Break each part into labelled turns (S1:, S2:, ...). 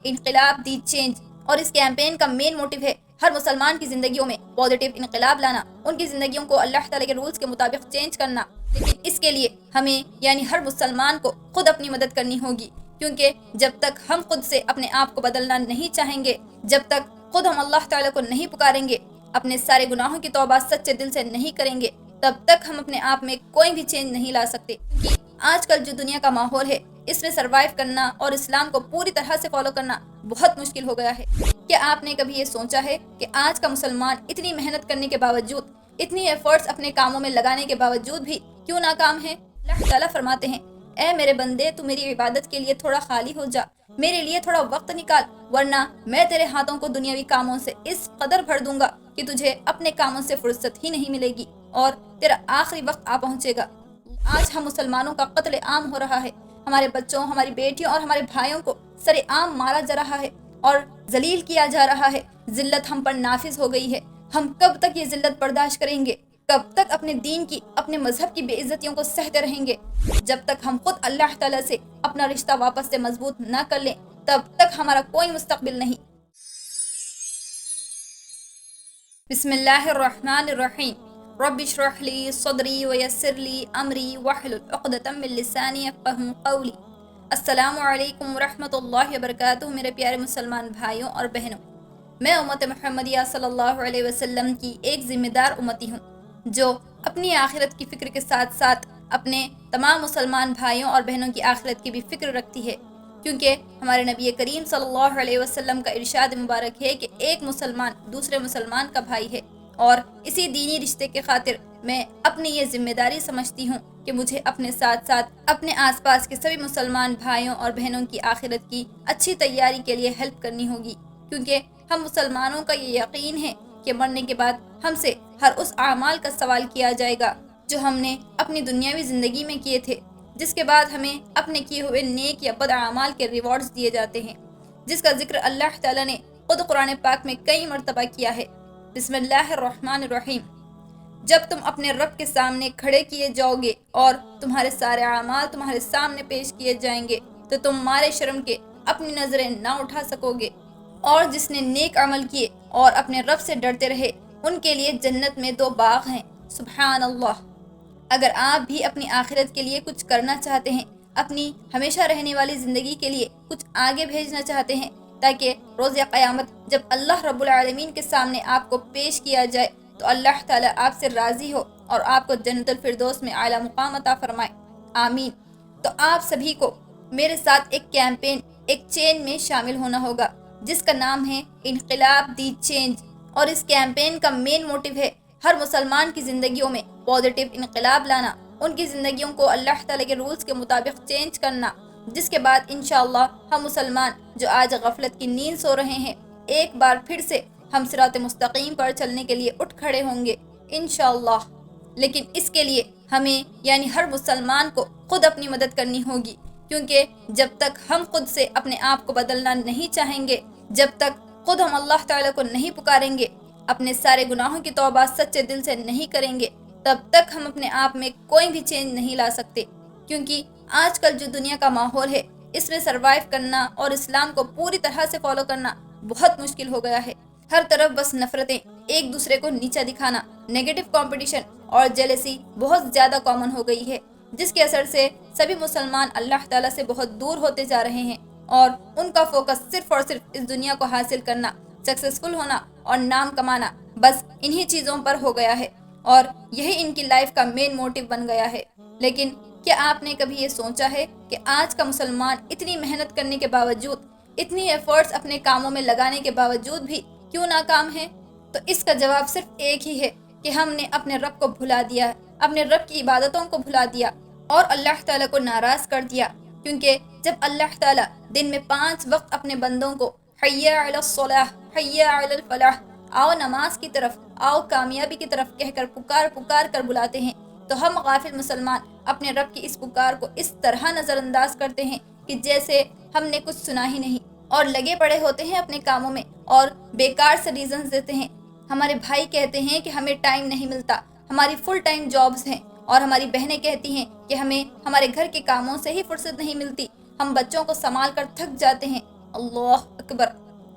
S1: انقلاب the change, اور اس campaign کا مین موٹیو ہے ہر مسلمان کی زندگیوں میں پازیٹیو انقلاب لانا، ان کی زندگیوں کو اللہ تعالیٰ کے رولز کے مطابق چینج کرنا۔ لیکن اس کے لیے ہمیں یعنی ہر مسلمان کو خود اپنی مدد کرنی ہوگی، کیونکہ جب تک ہم خود سے اپنے آپ کو بدلنا نہیں چاہیں گے، جب تک خود ہم اللہ تعالیٰ کو نہیں پکاریں گے، اپنے سارے گناہوں کی توبہ سچے دل سے نہیں کریں گے، تب تک ہم اپنے آپ میں کوئی بھی چینج نہیں لا سکتے۔ کیونکہ آج کل جو دنیا کا ماحول ہے، اس میں سروائیو کرنا اور اسلام کو پوری طرح سے فالو کرنا بہت مشکل ہو گیا ہے۔ کیا آپ نے کبھی یہ سوچا ہے کہ آج کا مسلمان اتنی محنت کرنے کے باوجود، اتنی ایفرٹس اپنے کاموں میں لگانے کے باوجود بھی کیوں ناکام ہے؟ اللہ تعالیٰ فرماتے ہیں، اے میرے بندے، تو میری عبادت کے لیے تھوڑا خالی ہو جا، میرے لیے تھوڑا وقت نکال، ورنہ میں تیرے ہاتھوں کو دنیاوی کاموں سے اس قدر بھر دوں گا کہ تجھے اپنے کاموں سے فرصت ہی نہیں ملے گی اور تیرا آخری وقت آ پہنچے گا۔ آج ہم مسلمانوں کا قتل عام ہو رہا ہے، ہمارے بچوں، ہماری بیٹیوں اور ہمارے بھائیوں کو سر عام مارا جا رہا ہے اور ذلیل کیا جا رہا ہے۔ ذلت ہم پر نافذ ہو گئی ہے۔ ہم کب تک یہ ذلت برداشت کریں گے؟ کب تک اپنے دین کی، اپنے مذہب کی بے عزتیوں کو سہتے رہیں گے؟ جب تک ہم خود اللہ تعالیٰ سے اپنا رشتہ واپس سے مضبوط نہ کر لیں، تب تک ہمارا کوئی مستقبل نہیں۔ بسم اللہ الرحمن الرحیم، رب اشرح لی صدری ویسر لی امری واحلل عقدۃ من لسانی یفقہوا قولی۔ السلام علیکم ورحمۃ اللہ وبرکاتہ۔ میرے پیارے مسلمان بھائیوں اور بہنوں، میں امت محمدیہ صلی اللہ علیہ وسلم کی ایک ذمہ دار امتی ہوں، جو اپنی آخرت کی فکر کے ساتھ ساتھ اپنے تمام مسلمان بھائیوں اور بہنوں کی آخرت کی بھی فکر رکھتی ہے، کیونکہ ہمارے نبی کریم صلی اللہ علیہ وسلم کا ارشاد مبارک ہے کہ ایک مسلمان دوسرے مسلمان کا بھائی ہے، اور اسی دینی رشتے کے خاطر میں اپنی یہ ذمہ داری سمجھتی ہوں کہ مجھے اپنے ساتھ ساتھ اپنے آس پاس کے سبھی مسلمان بھائیوں اور بہنوں کی آخرت کی اچھی تیاری کے لیے ہیلپ کرنی ہوگی، کیونکہ ہم مسلمانوں کا یہ یقین ہے کہ مرنے کے بعد ہم سے ہر اس اعمال کا سوال کیا جائے گا جو ہم نے اپنی دنیاوی زندگی میں کیے تھے، جس کے بعد ہمیں اپنے کیے ہوئے نیک یا بد اعمال کے ریوارڈز دیے جاتے ہیں، جس کا ذکر اللہ تعالیٰ نے خود قرآن پاک میں کئی مرتبہ کیا ہے۔ بسم اللہ الرحمن الرحیم، جب تم اپنے رب کے سامنے کھڑے کیے جاؤ گے اور تمہارے سارے اعمال تمہارے سامنے پیش کیے جائیں گے، تو تم مارے شرم کے اپنی نظریں نہ اٹھا سکو گے، اور جس نے نیک عمل کیے اور اپنے رب سے ڈرتے رہے، ان کے لیے جنت میں 2 باغ ہیں۔ سبحان اللہ۔ اگر آپ بھی اپنی آخرت کے لیے کچھ کرنا چاہتے ہیں، اپنی ہمیشہ رہنے والی زندگی کے لیے کچھ آگے بھیجنا چاہتے ہیں، تاکہ روز قیامت جب اللہ رب العالمین کے سامنے آپ کو پیش کیا جائے تو اللہ تعالیٰ آپ سے راضی ہو اور آپ کو جنت الفردوس میں اعلیٰ مقام عطا فرمائے، آمین۔ تو آپ سبھی کو میرے ساتھ ایک کیمپین، ایک چین میں شامل ہونا ہوگا، جس کا نام ہے انقلاب دی چینج، اور اس کیمپین کا مین موٹیو ہے ہر مسلمان کی زندگیوں میں پازیٹیو انقلاب لانا، ان کی زندگیوں کو اللہ تعالیٰ کے رولز کے مطابق چینج کرنا، جس کے بعد انشاءاللہ ہم مسلمان جو آج غفلت کی نیند سو رہے ہیں، ایک بار پھر سے ہم صراط مستقیم پر چلنے کے لیے اٹھ کھڑے ہوں گے انشاءاللہ۔ لیکن اس کے لیے ہمیں یعنی ہر مسلمان کو خود اپنی مدد کرنی ہوگی، کیونکہ جب تک ہم خود سے اپنے آپ کو بدلنا نہیں چاہیں گے، جب تک خود ہم اللہ تعالیٰ کو نہیں پکاریں گے، اپنے سارے گناہوں کی توبہ سچے دل سے نہیں کریں گے، تب تک ہم اپنے آپ میں کوئی بھی چینج نہیں لا سکتے۔ کیونکہ آج کل جو دنیا کا ماحول ہے، اس میں سروائیو کرنا اور اسلام کو پوری طرح سے فالو کرنا بہت مشکل ہو گیا ہے۔ ہر طرف بس نفرتیں، ایک دوسرے کو نیچا دکھانا، نیگیٹو کمپٹیشن اور جیلسی بہت زیادہ کامن ہو گئی ہے، جس کے اثر سے سبھی مسلمان اللہ تعالیٰ سے بہت دور ہوتے جا رہے ہیں، اور ان کا فوکس صرف اور صرف اس دنیا کو حاصل کرنا، سکسیسفل ہونا اور نام کمانا، بس انہی چیزوں پر ہو گیا ہے، اور یہی ان کی لائف کا مین موٹیو بن گیا ہے۔ لیکن کیا آپ نے کبھی یہ سوچا ہے کہ آج کا مسلمان اتنی محنت کرنے کے باوجود، اتنی ایفرٹس اپنے کاموں میں لگانے کے باوجود بھی کیوں ناکام ہے؟ تو اس کا جواب صرف ایک ہی ہے کہ ہم نے اپنے رب کو بھلا دیا ہے، اپنے رب کی عبادتوں کو بھلا دیا اور اللہ تعالیٰ کو ناراض کر دیا، کیونکہ جب اللہ تعالیٰ دن میں 5 وقت اپنے بندوں کو حی علی الصلاح، حی علی الفلاح، آؤ نماز کی طرف، آؤ کامیابی کی طرف کہہ کر پکار کر بلاتے ہیں، تو ہم غافل مسلمان اپنے رب کی اس پکار کو اس طرح نظر انداز کرتے ہیں کہ جیسے ہم نے کچھ سنا ہی نہیں، اور لگے پڑے ہوتے ہیں اپنے کاموں میں اور بیکار سے ریزنز دیتے ہیں۔ ہمارے بھائی کہتے ہیں کہ ہمیں ٹائم نہیں ملتا، ہماری فل ٹائم جابز ہیں، اور ہماری بہنیں کہتی ہیں کہ ہمیں ہمارے گھر کے کاموں سے ہی فرصت نہیں ملتی، ہم بچوں کو سنبھال کر تھک جاتے ہیں۔ اللہ اکبر۔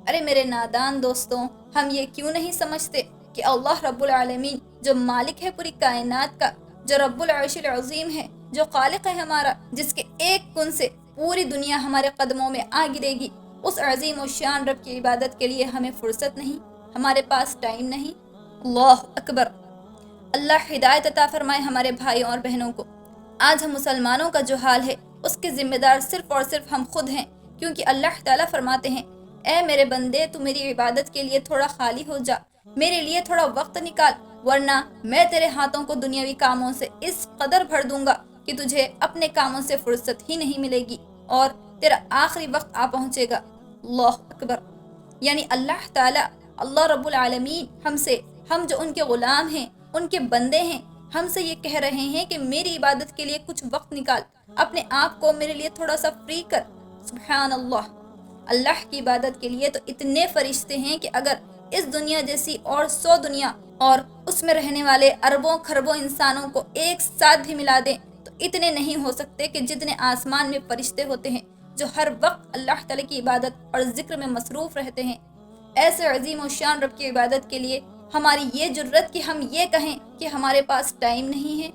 S1: ارے میرے نادان دوستوں، ہم یہ کیوں نہیں سمجھتے کہ اللہ رب العالمین جو مالک ہے پوری کائنات کا، جو رب العرش العظیم ہے، جو خالق ہے ہمارا، جس کے ایک کن سے پوری دنیا ہمارے قدموں میں آ گرے گی، اس عظیم و شان رب کی عبادت کے لیے ہمیں فرصت نہیں، ہمارے پاس ٹائم نہیں۔ اللہ اکبر۔ اللہ ہدایت عطا فرمائے ہمارے بھائیوں اور بہنوں کو۔ آج ہم مسلمانوں کا جو حال ہے اس کے ذمہ دار صرف اور صرف ہم خود ہیں، کیونکہ اللہ تعالیٰ فرماتے ہیں، اے میرے بندے، تو میری عبادت کے لیے تھوڑا خالی ہو جا، میرے لیے تھوڑا وقت نکال، ورنہ میں تیرے ہاتھوں کو دنیاوی کاموں سے اس قدر بھر دوں گا کہ تجھے اپنے کاموں سے فرصت ہی نہیں ملے گی اور تیرا آخری وقت آ پہنچے گا۔ اللہ اکبر۔ یعنی اللہ تعالیٰ، اللہ رب العالمین ہم جو ان کے غلام ہیں، ان کے بندے ہیں، ہم سے یہ کہہ رہے ہیں کہ میری عبادت کے لیے کچھ وقت نکال، اپنے آپ کو میرے لیے تھوڑا سا فری کر۔ سبحان اللہ۔ اللہ کی عبادت کے لیے تو اتنے فرشتے ہیں کہ اگر اس دنیا جیسی اور 100 دنیا اور اس میں رہنے والے اربوں خربوں انسانوں کو ایک ساتھ بھی ملا دیں تو اتنے نہیں ہو سکتے کہ جتنے آسمان میں فرشتے ہوتے ہیں جو ہر وقت اللہ تعالیٰ کی عبادت اور ذکر میں مصروف رہتے ہیں۔ ایسے عظیم و شان رب کی عبادت کے لیے ہماری یہ جرت کہ ہم یہ کہیں کہ ہمارے پاس ٹائم نہیں ہے،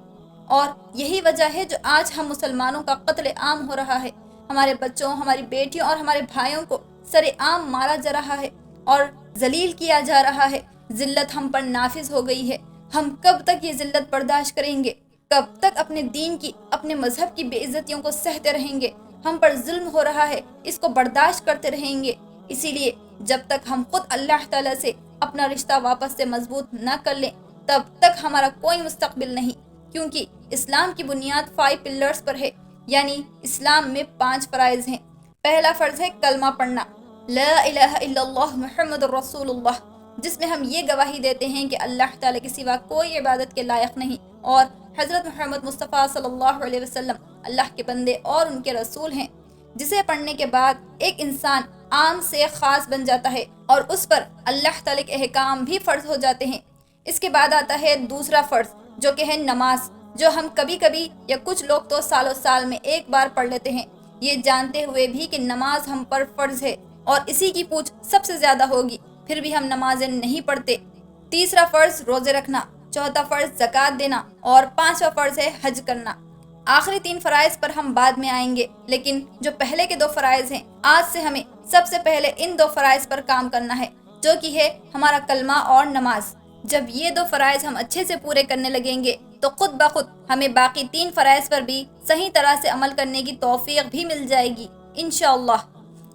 S1: اور یہی وجہ ہے جو آج ہم مسلمانوں کا قتل عام ہو رہا ہے۔ ہمارے بچوں، ہماری بیٹیوں اور ہمارے بھائیوں کو سر عام مارا جا رہا ہے اور ذلیل کیا جا رہا ہے۔ ذلت ہم پر نافذ ہو گئی ہے۔ ہم کب تک یہ ذلت برداشت کریں گے؟ کب تک اپنے دین کی، اپنے مذہب کی بے عزتیوں کو سہتے رہیں گے؟ ہم پر ظلم ہو رہا ہے، اس کو برداشت کرتے رہیں گے۔ اسی لیے جب تک ہم خود اللہ تعالیٰ سے اپنا رشتہ واپس سے مضبوط نہ کر لیں تب تک ہمارا کوئی مستقبل نہیں، کیونکہ اسلام کی بنیاد 5 پلرز پر ہے، یعنی اسلام میں 5 فرائض ہیں۔ پہلا فرض ہے کلمہ پڑھنا، لا الہ الا اللہ محمد الرسول اللہ، جس میں ہم یہ گواہی دیتے ہیں کہ اللہ تعالیٰ کے سوا کوئی عبادت کے لائق نہیں اور حضرت محمد مصطفیٰ صلی اللہ علیہ وسلم اللہ کے بندے اور ان کے رسول ہیں، جسے پڑھنے کے بعد ایک انسان عام سے خاص بن جاتا ہے اور اس پر اللہ تعالیٰ کے احکام بھی فرض ہو جاتے ہیں۔ اس کے بعد آتا ہے دوسرا فرض، جو کہ ہے نماز، جو ہم کبھی کبھی یا کچھ لوگ تو سالوں سال میں ایک بار پڑھ لیتے ہیں، یہ جانتے ہوئے بھی کہ نماز ہم پر فرض ہے اور اسی کی پوچھ سب سے زیادہ ہوگی، پھر بھی ہم نمازیں نہیں پڑھتے۔ تیسرا فرض روزے رکھنا، چوتھا فرض زکوٰۃ دینا اور 5واں فرض ہے حج کرنا۔ آخری 3 فرائض پر ہم بعد میں آئیں گے، لیکن جو پہلے کے 2 فرائض ہیں، آج سے ہمیں سب سے پہلے ان 2 فرائض پر کام کرنا ہے، جو کہ ہے ہمارا کلمہ اور نماز۔ جب یہ 2 فرائض ہم اچھے سے پورے کرنے لگیں گے تو خود بخود ہمیں باقی 3 فرائض پر بھی صحیح طرح سے عمل کرنے کی توفیق بھی مل جائے گی انشاءاللہ۔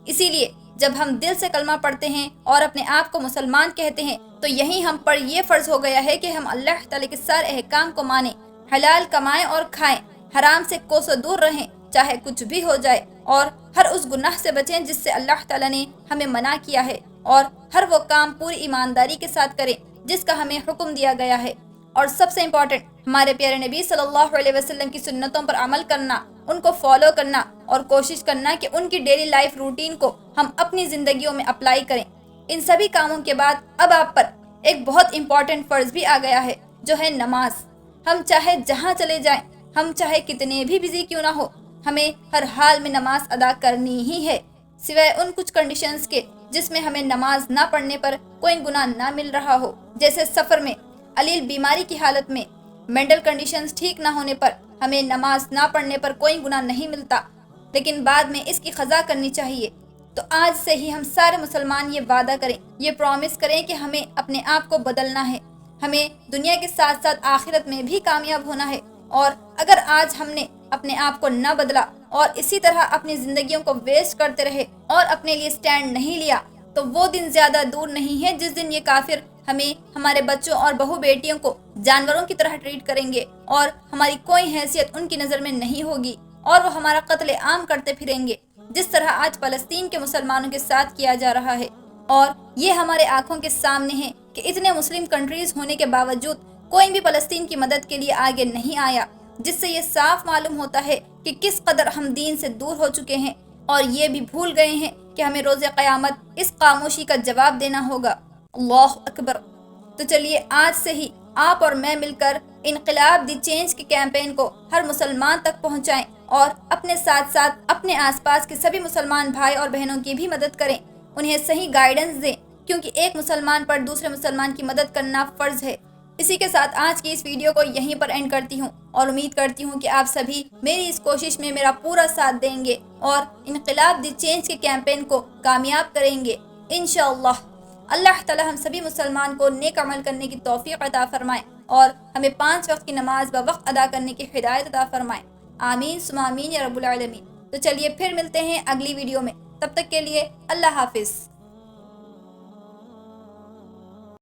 S1: اسی لیے جب ہم دل سے کلمہ پڑھتے ہیں اور اپنے آپ کو مسلمان کہتے ہیں تو یہی ہم پر یہ فرض ہو گیا ہے کہ ہم اللہ تعالیٰ کے سارے احکام کو مانیں، حلال کمائیں اور کھائیں، حرام سے کوسوں دور رہیں چاہے کچھ بھی ہو جائے، اور ہر اس گناہ سے بچیں جس سے اللہ تعالیٰ نے ہمیں منع کیا ہے، اور ہر وہ کام پوری ایمانداری کے ساتھ کریں جس کا ہمیں حکم دیا گیا ہے۔ اور سب سے امپورٹنٹ، ہمارے پیارے نبی صلی اللہ علیہ وسلم کی سنتوں پر عمل کرنا، ان کو فالو کرنا اور کوشش کرنا کہ ان کی ڈیلی لائف روٹین کو ہم اپنی زندگیوں میں اپلائی کریں۔ ان سبھی کاموں کے بعد اب آپ پر ایک بہت امپورٹنٹ فرض بھی آ گیا ہے، جو ہے نماز۔ ہم چاہے جہاں چلے جائیں، ہم چاہے کتنے بھی بزی کیوں نہ ہو، ہمیں ہر حال میں نماز ادا کرنی ہی ہے، سوائے ان کچھ کنڈیشنز کے جس میں ہمیں نماز نہ پڑھنے پر کوئی گناہ نہ مل رہا ہو، جیسے سفر میں، علیل بیماری کی حالت میں، مینٹل کنڈیشنز ٹھیک نہ ہونے پر ہمیں نماز نہ پڑھنے پر کوئی گناہ نہیں ملتا، لیکن بعد میں اس کی قضا کرنی چاہیے۔ تو آج سے ہی ہم سارے مسلمان یہ وعدہ کریں، یہ پرومس کریں کہ ہمیں اپنے آپ کو بدلنا ہے، ہمیں دنیا کے ساتھ ساتھ آخرت میں بھی کامیاب ہونا ہے، اور اگر آج ہم نے اپنے آپ کو نہ بدلا اور اسی طرح اپنی زندگیوں کو ویسٹ کرتے رہے اور اپنے لیے سٹینڈ نہیں لیا تو وہ دن زیادہ دور نہیں ہے جس دن یہ کافر ہمیں، ہمارے بچوں اور بہو بیٹیوں کو جانوروں کی طرح ٹریٹ کریں گے اور ہماری کوئی حیثیت ان کی نظر میں نہیں ہوگی اور وہ ہمارا قتل عام کرتے پھریں گے، جس طرح آج فلسطین کے مسلمانوں کے ساتھ کیا جا رہا ہے۔ اور یہ ہمارے آنکھوں کے سامنے ہے کہ اتنے مسلم کنٹریز ہونے کے باوجود کوئی بھی فلسطین کی مدد کے لیے آگے نہیں آیا، جس سے یہ صاف معلوم ہوتا ہے کہ کس قدر ہم دین سے دور ہو چکے ہیں اور یہ بھی بھول گئے ہیں کہ ہمیں روز قیامت اس خاموشی کا جواب دینا ہوگا۔ اللہ اکبر۔ تو چلیے آج سے ہی آپ اور میں مل کر انقلاب دی چینج کے کیمپین کو ہر مسلمان تک پہنچائیں اور اپنے ساتھ ساتھ اپنے آس پاس کے سبھی مسلمان بھائی اور بہنوں کی بھی مدد کریں، انہیں صحیح گائیڈنس دیں، کیونکہ ایک مسلمان پر دوسرے مسلمان کی مدد کرنا فرض ہے۔ اسی کے ساتھ آج کی اس ویڈیو کو یہیں پر اینڈ کرتی ہوں اور امید کرتی ہوں کہ آپ سبھی میری اس کوشش میں میرا پورا ساتھ دیں گے اور انقلاب دی چینج کے کیمپین کو کامیاب کریں گے انشاءاللہ۔ اللہ تعالی ہم سبھی مسلمان کو نیک عمل کرنے کی توفیق عطا فرمائے اور ہمیں 5 وقت کی نماز بوقت ادا کرنے کی ہدایت عطا فرمائے، آمین ثم آمین یا رب العالمین۔ تو چلیے پھر ملتے ہیں اگلی ویڈیو میں، تب تک کے لیے اللہ حافظ۔